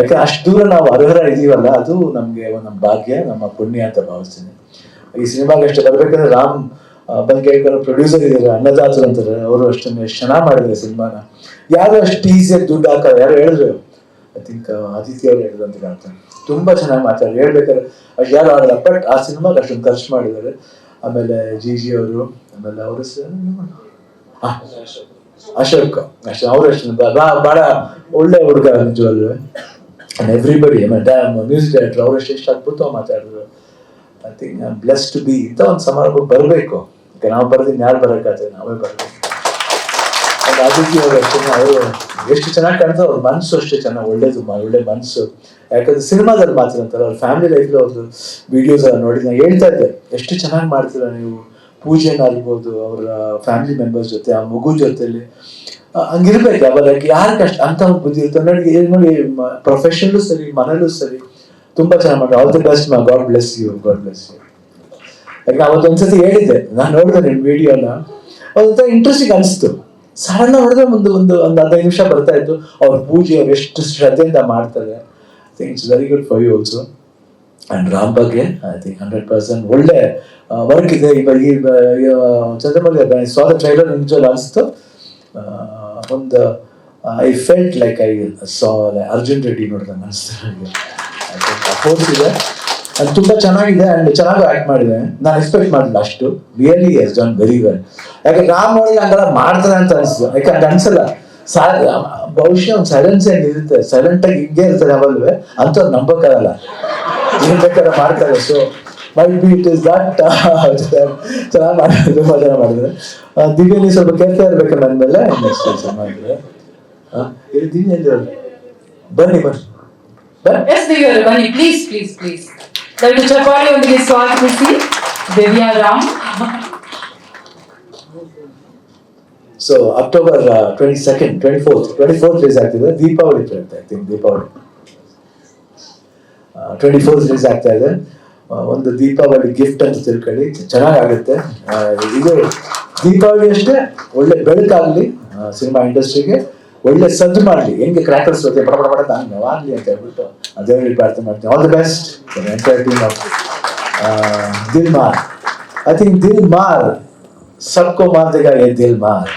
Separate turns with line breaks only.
ಯಾಕಂದ್ರೆ ಅಷ್ಟು ದೂರ ನಾವು ಅರ್ಹರ ಇದೀವಲ್ಲ, ಅದು ನಮ್ಗೆ ನಮ್ಮ ಭಾಗ್ಯ, ನಮ್ಮ ಪುಣ್ಯ ಅಂತ ಭಾವಿಸ್ತೀನಿ. ಈ ಸಿನಿಮಾಗೆ ಅಷ್ಟೇ ಬರ್ಬೇಕಂದ್ರೆ ರಾಮ್ ಬಂಗೇಡ್ಕರ್ ಪ್ರೊಡ್ಯೂಸರ್ ಇದ್ದಾರೆ, ಅನ್ನದಾತರು ಅಂತಾರೆ, ಅವರು ಅಷ್ಟನ್ನು ಎಷ್ಟು ಚೆನ್ನಾಗಿ ಮಾಡಿದ್ದಾರೆ ಸಿನಿಮಾನ. ಯಾರು ಅಷ್ಟು ಈಸಿಯಾಗಿ ದುಡ್ಡು ಹಾಕೋದು, ಯಾರು ಹೇಳಿದ್ರು, ಐ ಥಿಂಕ್ ಆದಿತ್ಯ ಅವ್ರು ಹೇಳಿದ್ರು ಅಂತ ಕಾಣ್ತಾರೆ. ತುಂಬಾ ಚೆನ್ನಾಗಿ ಮಾತಾಡಿ ಹೇಳ್ಬೇಕಾದ್ರೆ ಅಷ್ಟು ಯಾರು ಆಗಲ್ಲ, ಬಟ್ ಆ ಸಿನಿಮಾಗೆ ಅಷ್ಟೊಂದು ಖರ್ಚು ಮಾಡಿದ್ದಾರೆ. ಆಮೇಲೆ ಜಿ ಅವರು, ಆಮೇಲೆ ಅವರು ಅಶೋಕ್ ಅಷ್ಟೇ, ಅವರು ಅಷ್ಟು ಬಹಳ ಒಳ್ಳೆ ಹುಡುಗ ನಿಜವಲ್ವೇ. ಅಂಡ್ ಎವ್ರಿಬಡಿ ಮ್ಯೂಸಿಕ್ ಡೈರೆಕ್ಟರ್ ಅವರು ಎಷ್ಟು ಅದ್ಭುತವಾಗಿ ಮಾತಾಡಿದ್ರು. I think I am blessed to be ಇಂಥ ಒಂದು ಸಮಾರಂಭ ಬರಬೇಕು. ನಾವು ಬರೋದಿನ್ನು ಯಾರು ಬರೋಕ್ಕಾಗ್ತದೆ, ನಾವೇ ಬರಬೇಕು. ಆದಿತ್ಯ ಅವರು ಅಷ್ಟೇ, ಅವರು ಎಷ್ಟು ಚೆನ್ನಾಗಿ ಕಾಣ್ತಾರೆ, ಅವ್ರ ಮನಸ್ಸು ಅಷ್ಟೇ ಚೆನ್ನಾಗಿ ಒಳ್ಳೇದು, ಒಳ್ಳೆ ಮನಸ್ಸು. ಯಾಕಂದ್ರೆ ಸಿನಿಮಾದಲ್ಲಿ ಮಾತ್ರ ಅಂತಾರೆ, ಅವ್ರ ಫ್ಯಾಮಿಲಿ ಲೈಫ್ಲಿ ಅವ್ರದ್ದು ವಿಡಿಯೋಸ್ ಎಲ್ಲ ನೋಡಿ ನಾನು ಹೇಳ್ತಾ ಇದ್ದೆ, ಎಷ್ಟು ಚೆನ್ನಾಗಿ ಮಾಡ್ತೀರಾ ನೀವು ಪೂಜೆನ ಆಗ್ಬೋದು, ಅವರ ಫ್ಯಾಮಿಲಿ ಮೆಂಬರ್ಸ್ ಜೊತೆ, ಆ ಮಗು ಜೊತೆಲಿ ಹಂಗಿರ್ಬೇಕು. ಅವಾಗ ಯಾರು ಕಷ್ಟ ಅಂತ ಒಂದು ಬುದ್ಧಿ ಇರುತ್ತೆ ನೋಡಿ. ಪ್ರೊಫೆಷನಲ್ಲೂ ಸರಿ, ಮನೇಲೂ ಸರಿ, ತುಂಬಾ ಚೆನ್ನಾಗಿ ಮಾಡಿ. ಆಲ್ ದಿ ಬೆಸ್ಟ್ ಮಾ, God bless you, God bless you. ಯಾಕೆ ಅವತ್ತೊಂದ್ಸತಿ ಹೇಳಿದ್ದೆ, ನಾನು ನೋಡಿದೆ ನಿಮ್ಮ ವಿಡಿಯೋನ, ಅದೊಂಥರ ಇಂಟ್ರೆಸ್ಟಿಂಗ್ ಅನಿಸ್ತು. ಸಡನ್ ನೋಡಿದ್ರೆ ಒಂದು 15 ನಿಮಿಷ ಬರ್ತಾ ಇತ್ತು ಅವ್ರ ಪೂಜೆ, ಅವ್ರು ಎಷ್ಟು ಶ್ರದ್ಧೆಯಿಂದ ಮಾಡ್ತಾರೆ. I think it's very good for you also. And Ram ಬಗ್ಗೆ ಐ ಥಿಂಕ್ 100% ಒಳ್ಳೆ ವರ್ಕ್ ಇದೆ. ಈ ಚಂದ್ರಮೌಳಿ ಸ್ವಾದ ಟ್ರೈಲರ್ ನಿಜವಾಗ್ಲೂ ಅನಿಸ್ತು. ಒಂದು I felt like I saw Arjun Reddy ನೋಡಿದಂಗೆ ಅನಿಸ್ತು ನನಗೆ. ಫೋರ್ಸ್ ಇದೆ, ಅದು ತುಂಬ ಚೆನ್ನಾಗಿದೆ ಆ್ಯಂಡ್ ಚೆನ್ನಾಗಿ ಆ್ಯಕ್ಟ್ ಮಾಡಿದೆ. ನಾನು ಎಕ್ಸ್ಪೆಕ್ಟ್ ಮಾಡಿಲ್ಲ ಅಷ್ಟು. Really yes done very well. ಯಾಕೆ ರಾಮ್ ನೋಡಿ ಹಂಗೆಲ್ಲ ಮಾಡ್ತಾನೆ ಅಂತ ಅನಿಸ್ತು. ಯಾಕೆ ಹಂಗೆ ಅನ್ಸಲ್ಲ. ಬಹುಶಃ ಒಂದು ಸೈಲೆನ್ಸ್ ಏನು ಇರುತ್ತೆ, ಸೈಲೆಂಟಾಗಿ ಹಿಂಗೆ ಇರ್ತಾರೆ ಅವಲ್ವೇ, ಅಂಥವ್ರು ನಂಬೋಕ್ಕಾಗಲ್ಲ, ಏನ್ ಬೇಕಾದ್ರೆ ಮಾಡ್ತಾರೆ. So might be it is that. ಚೆನ್ನಾಗಿ ಮಾಡಿದ್ರೆ, ತುಂಬ ಚೆನ್ನಾಗಿ ಮಾಡಿದ್ರೆ. ದಿವ್ಯನಿ ಸ್ವಲ್ಪ ಕೇಳ್ತಾ ಇರ್ಬೇಕು ನನ್ನ ಮೇಲೆ. ನೆಕ್ಸ್ಟ್ ಕೆಲಸ ಮಾಡಿದ್ರೆ ದಿವ್ಯ ಬನ್ನಿ
ಬನ್ನಿ ಪ್ಲೀಸ್ ಪ್ಲೀಸ್ ಪ್ಲೀಸ್. ದಯವಿಟ್ಟು ಚಪ್ಪಾಳೆಯೊಂದಿಗೆ ಸ್ವಾಗತಿಸಿ Divya Ram.
So October 22nd, 24th release ಆಗ್ತಿದೆ. ದೀಪಾವಳಿ ಪ್ರಯುಕ್ತ, I think Deepavali 24th release ಆಗ್ತಾ ಇದೆ. ಒಂದು ದೀಪಾವಳಿ ಗಿಫ್ಟ್ ಅಂತ ತಿಳ್ಕೊಳ್ಳಿ, ಚೆನ್ನಾಗಾಗುತ್ತೆ. ಇದು ದೀಪಾವಳಿ ಅಷ್ಟೇ ಒಳ್ಳೆ ಬೆಳಕಾಗ್ಲಿ ಸಿನಿಮಾ ಇಂಡಸ್ಟ್ರಿಗೆ, ಒಳ್ಳೆ ಸದ್ದು ಮಾಡಲಿ, ಹೆಂಗೆ ಕ್ರ್ಯಾಕರ್ಸ್ ಜೊತೆ ಬಡ ಆಗಲಿ ಅಂತ ಹೇಳ್ಬಿಟ್ಟು ಅದೇ ಪ್ರಾರ್ಥನೆ ಮಾಡ್ತೀನಿ. All the best entire team of Dil Mar. I think ದಿಲ್ ಮಾರ್ ಸಬ್ಕೋ ಮಾರ್ ದೇಗಾ ಯೇ ದಿಲ್ ಮಾರ್.